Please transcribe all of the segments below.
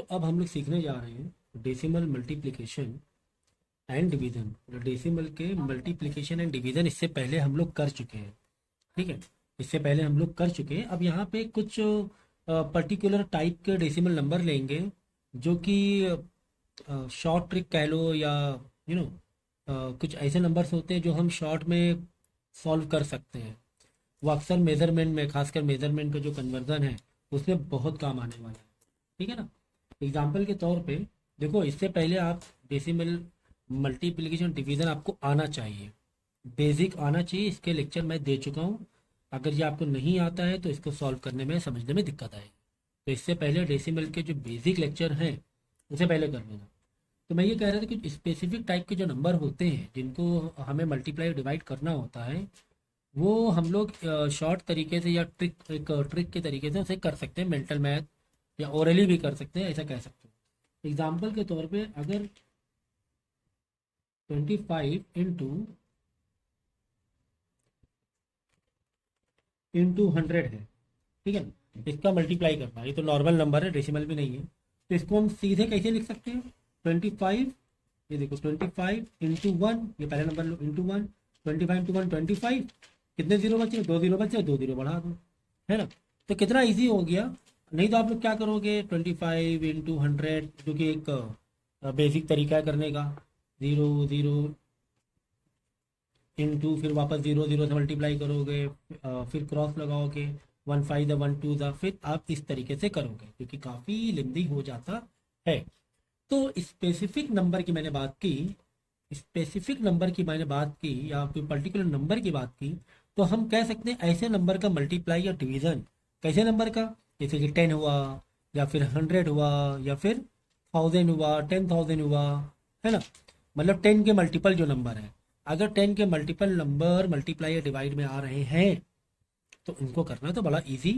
अब हम लोग सीखने जा रहे हैं decimal multiplication and division. Decimal के मल्टीप्लिकेशन एंड डिवीजन इससे पहले हम लोग कर चुके हैं। ठीक है, इससे पहले हम लोग कर चुके हैं। अब यहाँ पे कुछ पर्टिकुलर टाइप के डेसिमल नंबर लेंगे जो कि शॉर्ट ट्रिक कह लो या यू नो कुछ ऐसे नंबर्स होते हैं जो हम शॉर्ट में सॉल्व कर सकते हैं। वो अक्सर मेज़रमेंट में, खासकर मेज़रमेंट का जो कन्वर्जन है उसमें बहुत काम आने वाला है। ठीक है ना। एग्जाम्पल के तौर पे देखो, इससे पहले आप डेसिमल मल्टीप्लिकेशन डिवीज़न आपको आना चाहिए, बेसिक आना चाहिए। इसके लेक्चर मैं दे चुका हूँ। अगर ये आपको नहीं आता है तो इसको सॉल्व करने में, समझने में दिक्कत आएगी। तो इससे पहले डेसिमल के जो बेसिक लेक्चर हैं उसे पहले कर लेना। तो मैं ये कह रहा था कि स्पेसिफिक टाइप के जो नंबर होते हैं जिनको हमें मल्टीप्लाई डिवाइड करना होता है, वो हम लोग शॉर्ट तरीके से या एक ट्रिक के तरीके से उसे कर सकते हैं। मेंटल मैथ या ओरली भी कर सकते हैं, ऐसा कह सकते हैं। एग्जाम्पल के तौर पे अगर 25 इंटू 100 है, ठीक है ना, इसका मल्टीप्लाई करना है। ये तो नॉर्मल नंबर है, डेसिमल भी नहीं है। तो इसको हम सीधे कैसे लिख सकते हैं? 25, ये देखो 25 इंटू 1, ये पहला नंबर लो, इंटू 1। 25 इंटू 1 25। कितने जीरो बचे? 2 जीरो बचे, 2 जीरो बढ़ा दो, है ना। तो कितना इजी हो गया। नहीं तो आप लोग क्या करोगे, 25 इंटू 100 जो कि एक बेसिक तरीका है करने का, जीरो जीरो इंटू फिर वापस जीरो जीरो से मल्टीप्लाई करोगे, फिर क्रॉस लगाओगे, 1 5 1 2 फिर आप इस तरीके से करोगे, क्योंकि काफ़ी लेंदी हो जाता है। तो स्पेसिफिक नंबर की मैंने बात की, स्पेसिफिक नंबर की मैंने बात की या कोई पर्टिकुलर नंबर की बात की, तो हम कह सकते हैं ऐसे नंबर का मल्टीप्लाई या डिवीज़न। कैसे नंबर का? जैसे कि 10 हुआ, या फिर 100 हुआ, या फिर 1000 हुआ, 10,000 हुआ, है ना। मतलब 10 के मल्टीपल जो नंबर है, अगर 10 के मल्टीपल नंबर मल्टीप्लाई या डिवाइड में आ रहे हैं तो इनको करना तो बड़ा इजी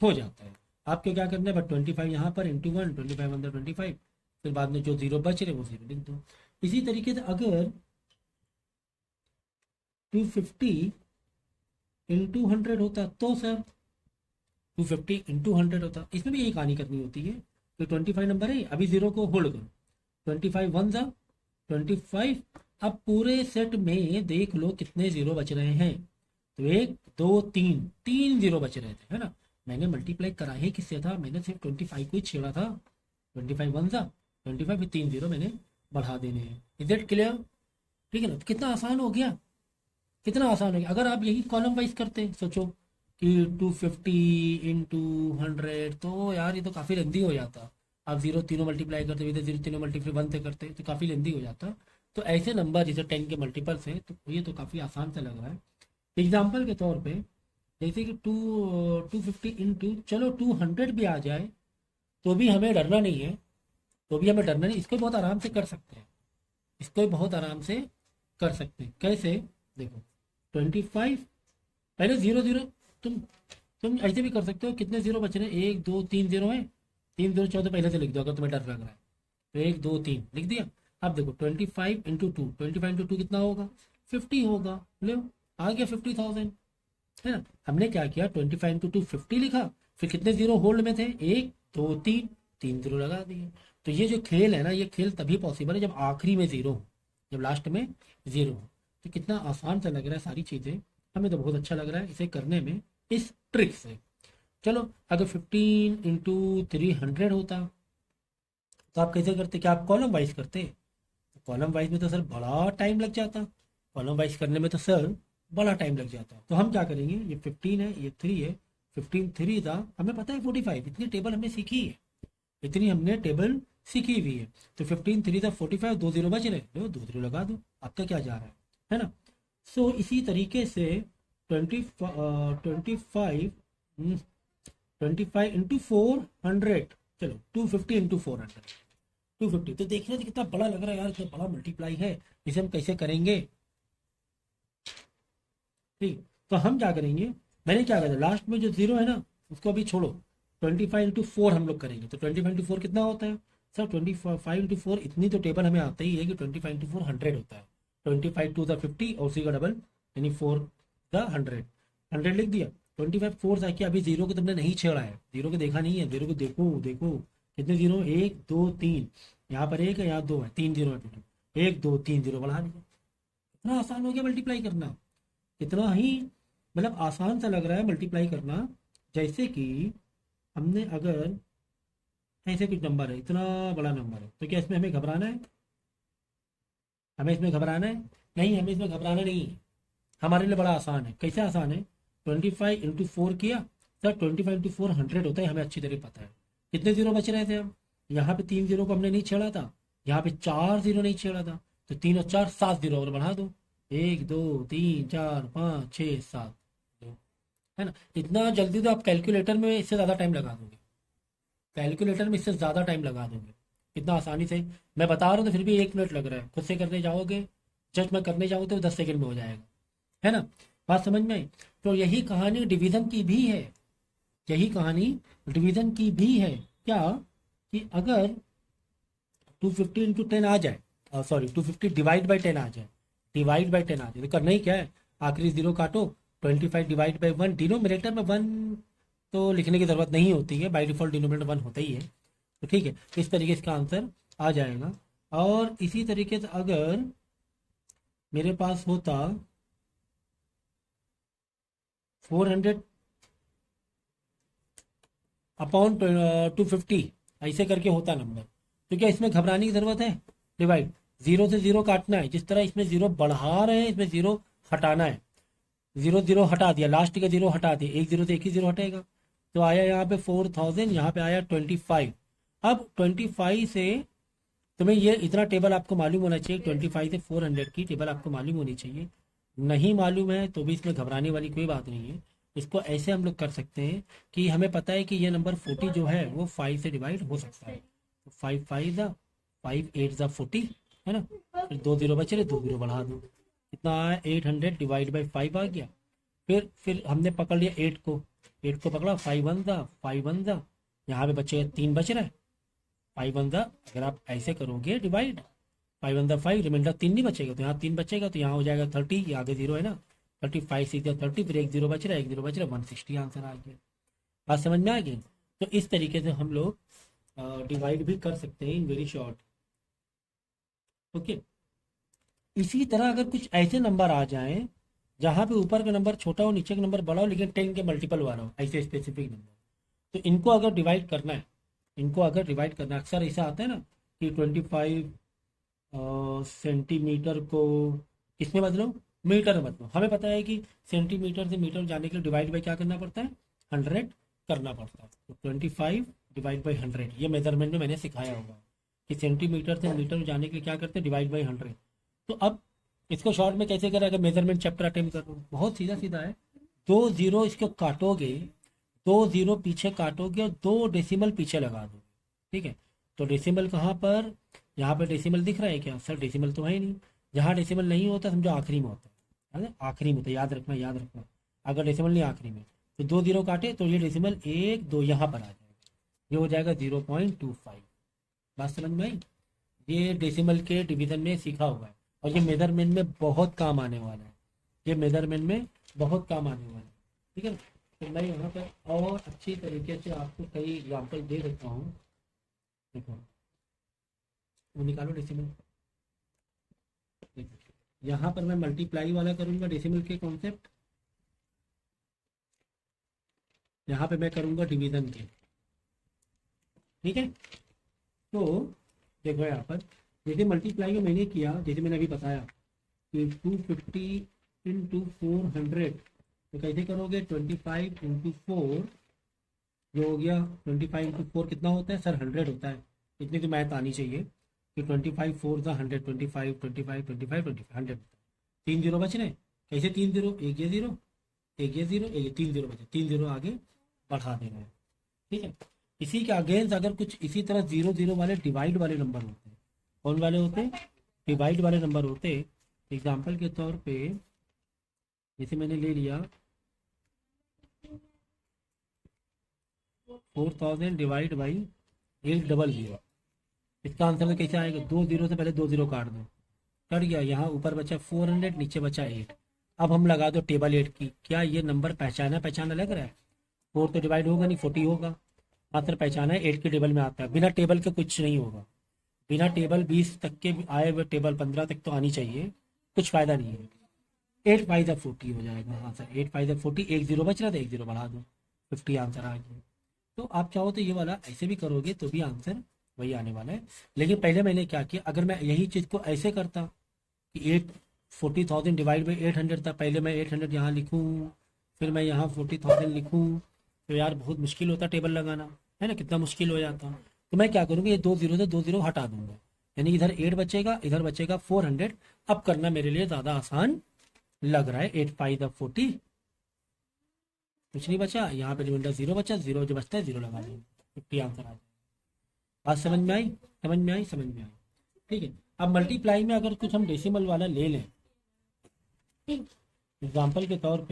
हो जाता है। आपको क्या करना है, बट 25 यहाँ पर इंटू 1, 25 अंदर 25, फिर बाद में जो जीरो बच रहे वो जीरो लिख दो। इसी तरीके से अगर 250 इंटू 100 होता तो सर 250 इंटू 100 होता, इसमें भी यही कहानी करनी होती है। तो 25 नंबर है, अभी जीरो को होल्ड करो, 25 वन ज़ा 25। अब पूरे सेट में देख लो कितने जीरो बच रहे हैं। तो एक दो तीन, तीन जीरो बच रहे थे, है ना। मैंने मल्टीप्लाई करा ही किससे था? मैंने सिर्फ 25 को ही छेड़ा था। 25 वन ज़ा 25, फिर तीन जीरो मैंने बढ़ा देने हैं। Is it clear? ठीक है ना। तो कितना आसान हो गया, कितना आसान हो गया। अगर आप यही कॉलम वाइज करते, सोचो कि 250 इंटू 100, तो यार ये तो काफ़ी लेंदी हो जाता। आप जीरो तीनों मल्टीप्लाई करते, इधर जीरो तीनों मल्टीप्लाई वन से करते तो काफ़ी लेंदी हो जाता। तो ऐसे नंबर जैसे 10 के मल्टीपल्स हैं, तो ये तो काफ़ी आसान सा लग रहा है। एग्जाम्पल के तौर पे जैसे कि 250 इंटू, चलो 200 भी आ जाए तो भी हमें डरना नहीं है, तो भी हमें डरना नहीं, इसको बहुत आराम से कर सकते हैं। इसको बहुत आराम से कर सकते हैं। कैसे? देखो 25, पहले जीरो जीरो, तुम तुम ऐसे भी कर सकते हो। कितने जीरो बच रहे हैं? एक दो तीन जीरो है, तीन जीरो चौदह पहले से लिख दो अगर तुम्हें डर लग रहा है तो। एक दो तीन लिख दिया। अब देखो 25 इंटू टू, 25 इंटू टू कितना होगा? 50 होगा। लो, आ गया 50,000, है ना। हमने क्या किया, 25 इंटू टू 50 लिखा, फिर कितने जीरो होल्ड में थे? एक दो तीन, तीन जीरो लगा दिए। तो ये जो खेल है ना, ये खेल तभी पॉसिबल है जब आखिरी में जीरो हो, जब लास्ट में जीरो हो। तो कितना आसान सा लग रहा है सारी चीज़ें, हमें तो बहुत अच्छा लग रहा है इसे करने में, इस ट्रिक से। चलो, अगर 15 इंटू 300 होता तो आप कैसे करते? क्या आप कॉलम वाइज करते? कॉलम वाइज में तो सर बड़ा टाइम लग जाता। कॉलम वाइज करने में तो सर बड़ा टाइम लग जाता। तो हम क्या करेंगे, ये 15 है, ये 3 है, 15 3 था, हमें पता है 45, इतनी टेबल हमने सीखी है, इतनी हमने टेबल सीखी हुई है। तो 15 3 था 45, दो जीरो बच रहे, लो दो जीरो लगा दो, आपका क्या जा रहा है ना। सो इसी तरीके से 25 25 इंटू 400, चलो 250 इंटू 400, 250। तो देखने से कितना बड़ा लग रहा है यार, इतना बड़ा मल्टीप्लाई है, इसे हम कैसे करेंगे? ठीक, तो हम क्या करेंगे, मैंने क्या करा, लास्ट में जो जीरो है ना उसको अभी छोड़ो, 25 इंटू 4 हम लोग करेंगे। तो 25 इंटू 4 कितना होता है सर? 25 इंटू 4, इतनी तो टेबल हमें आता ही है कि 25 इंटू 4 100 होता है। 25 टू द 50 और उसी का डबल, यानी 4 द 100, 100 लिख दिया। 25 4 से अभी जीरो को तुमने नहीं छेड़ा है, जीरो को देखा नहीं है, जीरो को देखो देखो, कितने जीरो, 1 2 3, यहाँ पर 1 है यहाँ 2 है, 3 जीरो है टोटल, 1 2 3 जीरो बढ़ा दिया। इतना आसान हो गया मल्टीप्लाई करना, इतना ही मतलब आसान सा लग रहा है मल्टीप्लाई करना। जैसे कि हमने अगर ऐसे कुछ नंबर है, इतना बड़ा नंबर है, तो क्या इसमें हमें घबराना है? हमें इसमें घबराना है? नहीं, हमें इसमें घबराना नहीं है। हमारे लिए बड़ा आसान है। कैसे आसान है? 25 × 4 किया सर, 25 × 4 100 होता है, हमें अच्छी तरह पता है। कितने जीरो बच रहे थे हम? यहाँ पे 3 जीरो को हमने नहीं छेड़ा था, यहाँ पे 4 जीरो नहीं छेड़ा था, तो 3 और 4 7 जीरो और बढ़ा दो, 1 2 3 4 5 6 7, है ना। इतना जल्दी तो आप कैलकुलेटर में इससे ज़्यादा टाइम लगा दोगे, कैलकुलेटर में इससे ज़्यादा टाइम लगा दोगे, इतना आसानी से मैं बता रहा हूँ। तो फिर भी 1 मिनट लग रहा है, खुद से करने जाओगे, जस्ट मैं करने जाऊँ तो 10 सेकंड में हो जाएगा, है ना। बात समझ में आई? तो यही कहानी डिवीजन की भी है, यही कहानी डिवीजन की भी है। क्या कि अगर 250 × 10 आ जाए, सॉरी 250 डिवाइड बाई 10 आ जाए, डिवाइड बाई 10 आ जाए, तो करना ही क्या है, आखिरी जीरो काटो, 25 डिवाइड बाई 1, डिनोमिनेटर में 1 तो लिखने की ज़रूरत नहीं होती है, बाई डिफॉल्ट डिनोमिनेटर 1 होता ही है। तो ठीक है, इस तरीके से इसका आंसर आ जाएगा। और इसी तरीके से अगर मेरे पास होता 400 अपॉन 250, ऐसे करके होता नंबर, तो क्या इसमें घबराने की ज़रूरत है? डिवाइड, जीरो से जीरो काटना है, जिस तरह इसमें जीरो बढ़ा रहे हैं इसमें जीरो हटाना है। जीरो जीरो हटा दिया, लास्ट का जीरो हटा दिया, एक जीरो से एक ही जीरो हटेगा, तो आया यहाँ पे 4000, यहाँ पे आया 25। अब 25 से तुम्हें ये इतना टेबल आपको मालूम होना चाहिए, 25 से 400 की टेबल आपको मालूम होनी चाहिए। नहीं मालूम है तो भी इसमें घबराने वाली कोई बात नहीं है। इसको ऐसे हम लोग कर सकते हैं कि हमें पता है कि ये नंबर 40 जो है वो 5 से डिवाइड हो सकता है, तो 5 5 ज़ा 5 8 ज़ा 40, है ना। फिर 2 जीरो बचे रहे, 2 जीरो बढ़ा दो, कितना आया 800 डिवाइड बाई 5 आ गया। फिर हमने पकड़ लिया 8 को, 8 को पकड़ा, 5 1 ज़ा 5 1 ज़ा, यहाँ पे बचे 3 बच रहे, 5 1 ज़ा, अगर आप ऐसे करोगे डिवाइड, 5 1 ज़ा 5, रिमाइंडर 3 नहीं बचेगा, तो यहाँ 3 बचेगा, तो यहाँ हो जाएगा 30, ये आगे जीरो है ना, 35 6 30, फिर एक जीरो बच रहा है, एक जीरो बच रहा है, 160 आंसर आ गया। बात समझ में आ गई? तो इस तरीके से हम लोग डिवाइड भी कर सकते हैं इन वेरी शॉर्ट। ओके, इसी तरह अगर कुछ ऐसे नंबर आ जाएं जहाँ पे ऊपर का नंबर छोटा हो नीचे का नंबर बड़ा हो लेकिन 10 के मल्टीपल वाला हो, ऐसे स्पेसिफिक नंबर, तो इनको अगर डिवाइड करना है, इनको अगर डिवाइड करना है, अक्सर ऐसा आता है ना कि 25 सेंटीमीटर को किसमें बदलो, मीटर में बदलो। हमें पता है कि सेंटीमीटर से मीटर जाने के लिए डिवाइड बाई क्या करना पड़ता है, 100 करना पड़ता है। तो 25 डिवाइड बाई 100, ये मेजरमेंट में मैंने सिखाया होगा कि सेंटीमीटर से मीटर जाने के लिए क्या करते हैं, डिवाइड बाई 100। तो अब इसको शॉर्ट में कैसे करें? अगर मेजरमेंट चैप्टर अटेम्प्ट कर रहा हूँ, बहुत सीधा सीधा है, 2 जीरो इसको काटोगे, 2 जीरो पीछे काटोगे और 2 डेसिमल पीछे लगा दो, ठीक है। तो डेसिमल कहाँ पर, यहाँ पर डेसिमल दिख रहा है क्या? सर डेसिमल तो है ही नहीं, जहाँ डेसिमल नहीं होता समझो आखिरी में होता है, आखिरी में होता है, याद रखना याद रखना। अगर डेसिमल नहीं आखिरी में, तो 2 जीरो काटे तो ये डेसिमल 1 2 यहाँ पर आ जाएगा, ये हो जाएगा 0.25। बात समझ में आई? ये डेसिमल के डिवीजन में सीखा हुआ है और ये मेजरमेंट में बहुत काम आने वाला है, ये मेजरमेंट में बहुत काम आने वाला है, ठीक है। तो मैं यहाँ पर और अच्छी तरीके से आपको कई एग्जाम्पल दे देता हूँ। देखो, वो निकालो डेसिमल, यहाँ पर मैं मल्टीप्लाई वाला करूँगा डेसिमल के कॉन्सेप्ट, यहाँ पे मैं करूँगा डिवीजन के, ठीक है। तो देखो यहाँ पर जैसे मल्टीप्लाई में मैंने किया, जैसे मैंने अभी बताया कि 250 × 400, तो कैसे करोगे, 25 × 4 जो हो गया, 25 × 4 कितना होता है सर, 100 होता है। इतनी तो मैथ आनी चाहिए कि 25 4 ज़ा 100, 25 25 25 25 100, 3 जीरो बच रहे, कैसे 3 जीरो, एक ये जीरो एक ये जीरो, एक 3 जीरो बचे, 3 जीरो आगे बढ़ा दे रहे हैं, ठीक है। इसी के अगेंस्ट अगर कुछ इसी तरह 0 0 वाले डिवाइड वाले नंबर होते हैं, कौन वाले होते हैं, डिवाइड वाले नंबर होते। एग्जाम्पल के तौर पे जैसे मैंने ले लिया 4000 डिवाइड बाई 800, इसका आंसर में कैसे आएगा, 2 जीरो से पहले 2 जीरो काट दो, कट गया, यहाँ ऊपर बचा 400, नीचे बचा 8। अब हम लगा दो टेबल 8 की, क्या ये नंबर पहचाना लग रहा है, 4 तो डिवाइड होगा नहीं, 40 होगा। हाँ सर पहचाना है, 8 के टेबल में आता है, बिना टेबल के कुछ नहीं होगा। बिना टेबल 20 तक के आए हुए टेबल 15 तक तो आनी चाहिए, कुछ फायदा नहीं है। 8 5 40 हो जाएगा। हाँ सर 8 5 40, एक जीरो बच रहा था, एक जीरो बढ़ा दो, 50 आंसर आ गया। तो आप चाहो तो ये वाला ऐसे भी करोगे तो भी आंसर वही आने वाला है। लेकिन पहले मैंने क्या किया, अगर मैं यही चीज़ को ऐसे करता कि 40,000 डिवाइड बाई 800 था, पहले मैं 800 यहाँ लिखूँ, फिर मैं यहाँ 40,000 लिखूँ, तो यार बहुत मुश्किल होता टेबल लगाना, है ना, कितना मुश्किल हो जाता। तो मैं क्या करूँगा, ये 2 जीरो से 2 जीरो हटा दूंगा, यानी इधर 8 बचेगा, इधर बचेगा 400। अब करना मेरे लिए ज़्यादा आसान लग रहा है। 8 5 40, कुछ नहीं बचा, यहाँ पे रिमाइंडर 0 बचा, 0 जो बचता है 0 लगा देंगे, 50 आंसर आ जाए। बात समझ में आई, समझ में आई, समझ में आई। ठीक है, अब मल्टीप्लाई में अगर कुछ हम डेसिमल वाला ले लें, एग्जाम्पल के तौर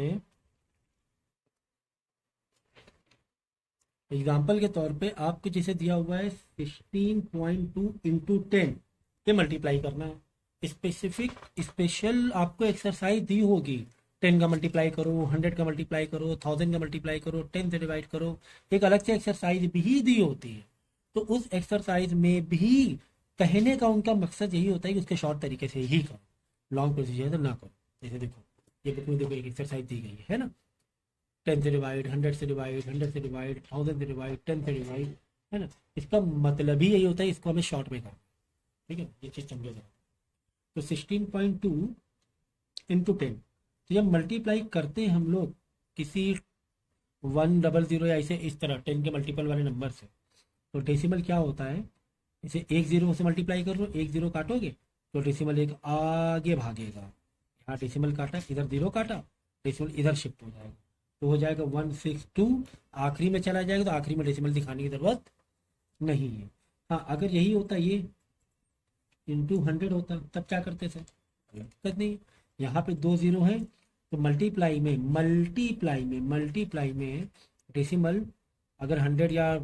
पे, आपको जैसे दिया हुआ है 16.2 इंटू 10, ये मल्टीप्लाई करना है। स्पेशल आपको एक्सरसाइज दी होगी, 10 का मल्टीप्लाई करो, 100 का मल्टीप्लाई करो, 1000 का मल्टीप्लाई करो, 10 से डिवाइड करो, एक अलग से एक्सरसाइज भी दी होती है। तो उस एक्सरसाइज में भी कहने का उनका मकसद यही होता है कि उसके शॉर्ट तरीके से ही करो, लॉन्ग प्रोसीजर तो ना करो। जैसे देखो, ये बुक में देखो एक एक्सरसाइज दी गई है ना, 10 से डिवाइड, 100 से डिवाइड, 100 से डिवाइड, 1000 से डिवाइड, 10 से डिवाइड, है ना। इसका मतलब ही यही होता है, इसको हमें शॉर्ट में करना, ठीक है, ये चीज़ समझो जरा। तो 16.2 इंटू 10, तो जब मल्टीप्लाई करते हैं हम लोग किसी 100 या ऐसे इस तरह 10 के मल्टीपल वाले नंबर से, तो डेसिमल क्या होता है, इसे एक जीरो से मल्टीप्लाई कर लो, एक जीरो काटोगे तो डेसिमल एक आगे भागेगा, यहाँ डेसिमल काटा, इधर जीरो काटा, डेसिमल इधर शिफ्ट हो जाएगा, तो हो जाएगा 162, आखिरी में चला जाएगा, तो आखिरी में डेसिमल दिखाने की ज़रूरत नहीं है। हाँ अगर यही होता, ये इंटू 100 होता, तब क्या करते सर, दिक्कत नहीं, यहाँ पे 2 जीरो है, तो मल्टीप्लाई में डेसिमल अगर 100 या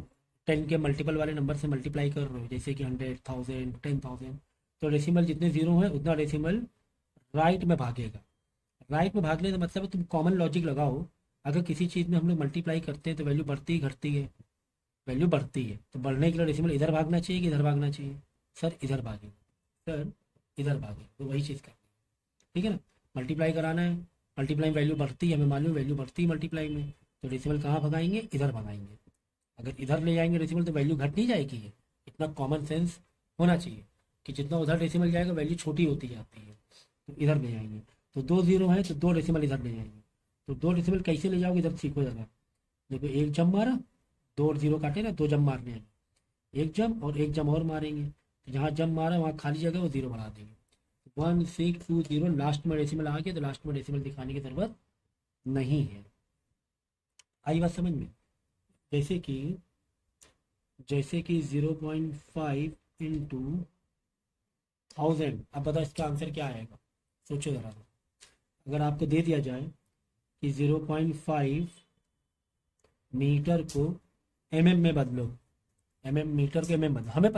10 के मल्टीपल वाले नंबर से मल्टीप्लाई कर रहे हो, जैसे कि 100, 1000, 10,000, तो डेसिमल जितने जीरो हैं उतना डेसिमल राइट में भागेगा। राइट में भागने का मतलब है, तुम कॉमन लॉजिक लगाओ, अगर किसी चीज़ में हम लोग मल्टीप्लाई करते हैं तो वैल्यू बढ़ती ही घटती है, वैल्यू बढ़ती है, तो बढ़ने के लिए डेसिमल इधर भागना चाहिए कि इधर भागना चाहिए, सर इधर भागे, सर इधर भागे, तो वही चीज़ करनी है, ठीक है ना। मल्टीप्लाई कराना है, मल्टीप्लाई में वैल्यू बढ़ती है, हमें मालूम वैल्यू बढ़ती है मल्टीप्लाई में, तो डेसिमल कहाँ भगाएंगे, इधर भगाएंगे। अगर इधर ले जाएंगे डेसिमल तो वैल्यू घट नहीं जाएगी, है इतना कॉमन सेंस होना चाहिए कि जितना उधर डेसिमल जाएगा वैल्यू छोटी होती जाती है, तो इधर ले जाएंगे। तो 2 जीरो है तो 2 डेसिमल इधर ले जाएंगे, तो 2 डेसिमल कैसे ले जाओगे, इधर सीखो जगह, देखो एक जम मारा, 2 और 0 काटे ना, 2 जम मारने हैं, एक जम और एक जम और मारेंगे, तो जहाँ जम मारा वहाँ खाली जगह वो 0 बढ़ा देंगे, 1620, लास्ट में डेसिमल आ गया, तो लास्ट में डेसिमल दिखाने की ज़रूरत नहीं है। आई बात समझ में, जैसे कि 0.5 इंटू 1000, अब बताओ इसका आंसर क्या आएगा, सोचो ज़रा। अगर आपको दे दिया जाए कि 0.5 मीटर को में बदलो, मीटर को बदलो, हमें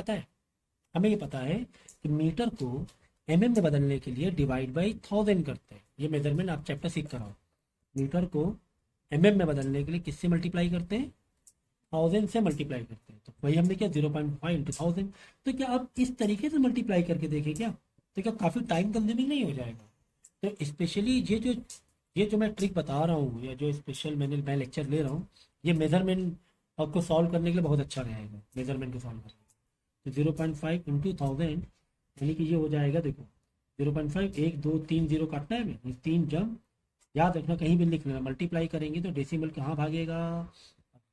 ये पता है कि मीटर को में बदलने के लिए डिवाइड बाई 1000 करते हैं, ये मेजरमेंट आप चैप्टर सीख कर आओ। मीटर को में बदलने के लिए किससे मल्टीप्लाई करते हैं, 1000 से मल्टीप्लाई करते हैं, तो वही हमने किया 0.5 इंटू 1000। तो क्या आप इस तरीके से मल्टीप्लाई करके देखें क्या, तो क्या काफ़ी टाइम कंज्यूमिंग नहीं हो जाएगा। तो स्पेशली ये जो मैं ट्रिक बता रहा हूँ, या जो स्पेशल मैं लेक्चर ले रहा हूँ, ये मेजरमेंट आपको सॉल्व करने के लिए बहुत अच्छा रहेगा, मेजरमेंट को सॉल्व करने। तो 0.5 इंटू 1000, यानी कि ये हो जाएगा, देखो 0.5, 1 2 3 0 काटना है हमें, 3 जम, याद रखना कहीं भी लिख लेना, मल्टीप्लाई करेंगे तो डेसिमल कहाँ भागेगा,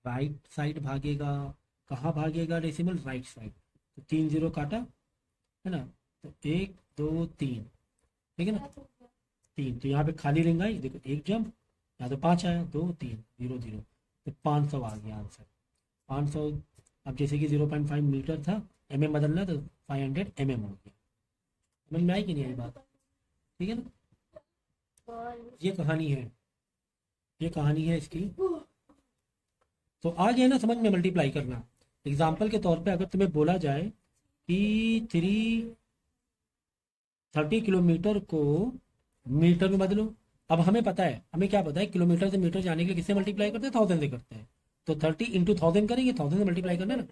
राइट साइड भागेगा। कहाँ भागेगा डेसिमल, राइट साइड। तो 3 0 काटा, है ना, तो 1 2 3, ठीक है ना, 3, तो यहाँ पे खाली रिंग आई, देखो 1 जम, यहाँ तो 5 आया, 2 3 0 0, तो 500 आ गया आंसर, 500। अब जैसे कि 0.5 मीटर था, बदलना, तो 500 हो गया। समझ में आई कि नहीं आई बात, ठीक है ना। ये कहानी है इसकी। तो आ गया ना समझ में मल्टीप्लाई करना। एग्जाम्पल के तौर पे अगर तुम्हें बोला जाए कि 30 किलोमीटर को मीटर में बदलो, अब हमें क्या पता है, किलोमीटर से मीटर जाने के लिए किससे मल्टीप्लाई करते हैं, 1000 से करते हैं, तो 30 इंटू 1000 करेंगे, 1000 से मल्टीप्लाई करना है ना।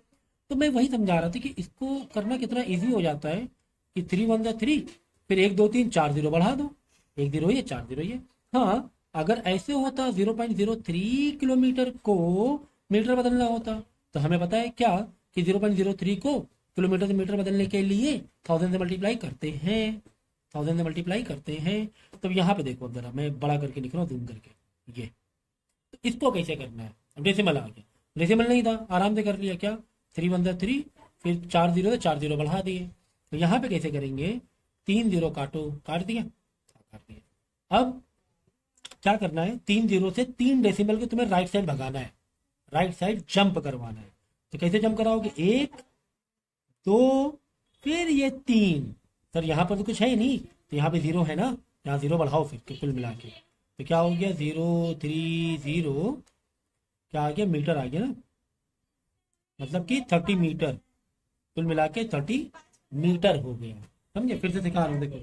तो मैं वही समझा रहा था कि इसको करना कितना ईजी हो जाता है कि 3 1 3, फिर 1 2 3 4 जीरो बढ़ा दो, 1 जीरो ये 4 जीरो ये। हाँ, अगर ऐसे होता 0.03 किलोमीटर को मीटर बदलना होता तो हमें पता है क्या कि 0.03 को किलोमीटर से मीटर बदलने के लिए 1000 से मल्टीप्लाई करते हैं, 1000 से मल्टीप्लाई करते हैं। तो यहाँ पे देखो जरा, मैं बड़ा करके लिख रहा हूँ जूम करके, ये तो इसको कैसे करना है। अब डेसिमल आ गया, डेसिमल नहीं था, आराम से कर लिया, क्या 3 1 3, फिर 4 जीरो से 4 जीरो बढ़ा दिए। तो यहाँ पे कैसे करेंगे, 3 जीरो काटो, काट दिया, काट दिया। अब क्या करना है, 3 जीरो से 3 डेसिमल को तुम्हें राइट साइड भगाना है, राइट साइड जंप करवाना है। तो कैसे जंप कराओगे, 1 2 फिर ये 3। सर यहाँ पर तो कुछ है ही नहीं, तो यहाँ पे जीरो है ना, यहाँ जीरो बढ़ाओ फिर कुल मिला के। तो क्या हो गया, 0 3 0, क्या आ गया, मीटर आ गया ना, मतलब कि 30 मीटर, कुल मिला के 30 मीटर हो गया। समझे, फिर से दिखा रहा हूँ, देखो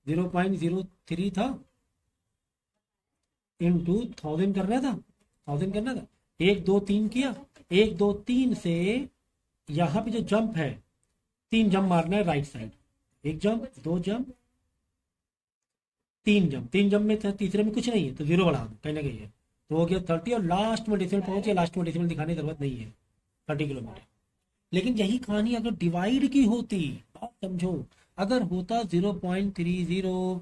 0.03 था इंटू 1000 करना था, 1000 करना था, 1 2 3 किया, 1 2 3 से यहाँ पे जो जंप है 3 जंप मारना है right side, 1 jump 2 jump 3 jump, 3 jump में तीसरे में कुछ नहीं है तो जीरो बढ़ा दो, कहीं ना कहीं है, तो हो गया 30 और लास्ट में डेसिमल पहुंच गया, लास्ट में डेसिमल दिखाने की जरूरत नहीं है, 30 किलोमीटर। लेकिन यही कहानी अगर डिवाइड की होती, बात समझो, अगर होता 0.30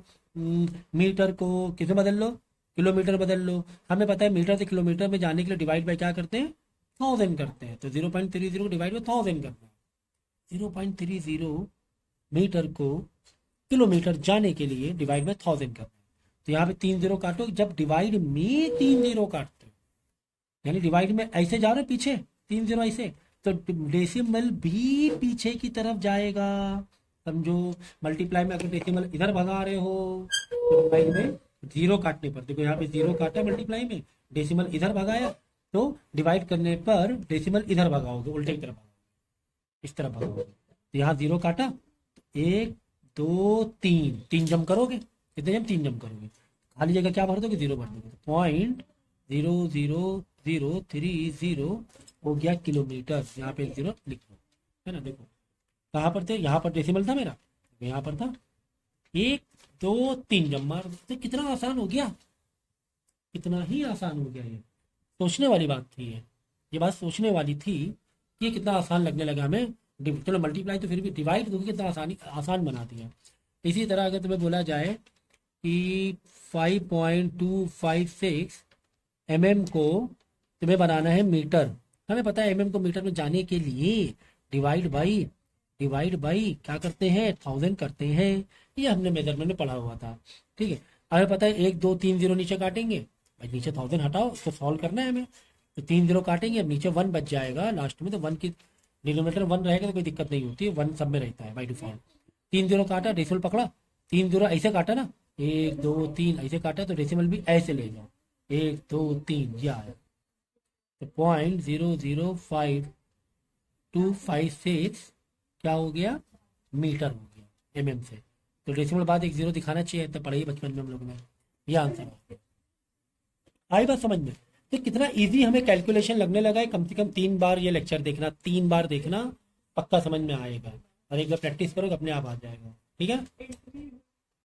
मीटर को किसे बदल लो, किलोमीटर बदल लो। हमें पता है मीटर से किलोमीटर में जाने के लिए डिवाइड बाय क्या करते हैं, 1000 करते हैं। तो 0.30 को डिवाइड बाय 1000 करना है, 0.30 मीटर को किलोमीटर जाने के लिए डिवाइड बाय 1000 करना है। तो यहाँ पे 3 जीरो काटो, जब डिवाइड में 3 जीरो काटते हो, यानी डिवाइड में ऐसे जा रहे पीछे 3 जीरो ऐसे, तो डेसिमल भी पीछे की तरफ जाएगा, समझो। मल्टीप्लाई में अगर डेसिमल इधर भगा रहे हो तो डिवाइड में जीरो काटने पर, देखो यहाँ पे जीरो काटा मल्टीप्लाई में, डेसिमल इधर भगाया, तो डिवाइड करने पर डेसिमल इधर भगाओगे, उल्टे की तरफ भगाओगे, इस तरफ भगाओगे। तो यहाँ जीरो काटा, 1 2 3, 3 जंप करोगे, कितने जंप, 3 जंप करोगे, खाली जगह क्या भर दोगे, जीरो भर दोगे। 0.0030 हो गया किलोमीटर, यहाँ पे 1 जीरो लिख दो, है ना। देखो कहाँ पर थे, यहाँ पर डेसिमल था मेरा, यहाँ पर था, 1 2 3 जंप मार, तो कितना आसान हो गया, कितना ही आसान हो गया। ये सोचने वाली बात थी, ये बात सोचने वाली थी कि ये कितना आसान लगने लगा हमें। चलो मल्टीप्लाई तो फिर भी, डिवाइड तो कितना आसान बना दिया। इसी तरह अगर तुम्हें बोला जाए कि 5.256 mm को तुम्हें बनाना है मीटर, हमें पता है mm को मीटर में जाने के लिए डिवाइड बाई क्या करते हैं, 1000 करते हैं, ये हमने मेजरमेंट में पढ़ा हुआ था, ठीक है। हमें पता है 1 2 3 जीरो नीचे काटेंगे, भाई नीचे 1000 हटाओ, इसको सॉल्व करना है हमें, तो 3 जीरो काटेंगे, अब नीचे 1 बच जाएगा लास्ट में, तो 1 की डिनोमिनेटर 1 रहेगा तो कोई दिक्कत नहीं होती है, 1 सब में रहता है बाई डिफॉल्ट। 3 जीरो काटा, डेसिमल पकड़ा, 3 जीरो ऐसे काटा ना, 1 2 3 ऐसे काटा, तो डेसिमल भी ऐसे ले जाओ, 1 2 3 ये आया, तो 0.05256 क्या हो गया, मीटर हो गया mm से। तो डेसिमल बाद 1 जीरो दिखाना चाहिए, तो पढ़ाई बचपन में हम लोगों ने, ये आंसर है। आई बात समझ में, तो कितना इजी हमें कैलकुलेशन लगने लगा है। कम से कम 3 बार ये लेक्चर देखना, 3 बार देखना, पक्का समझ में आएगा, और एक बार प्रैक्टिस करो तो अपने आप आ जाएगा, ठीक है।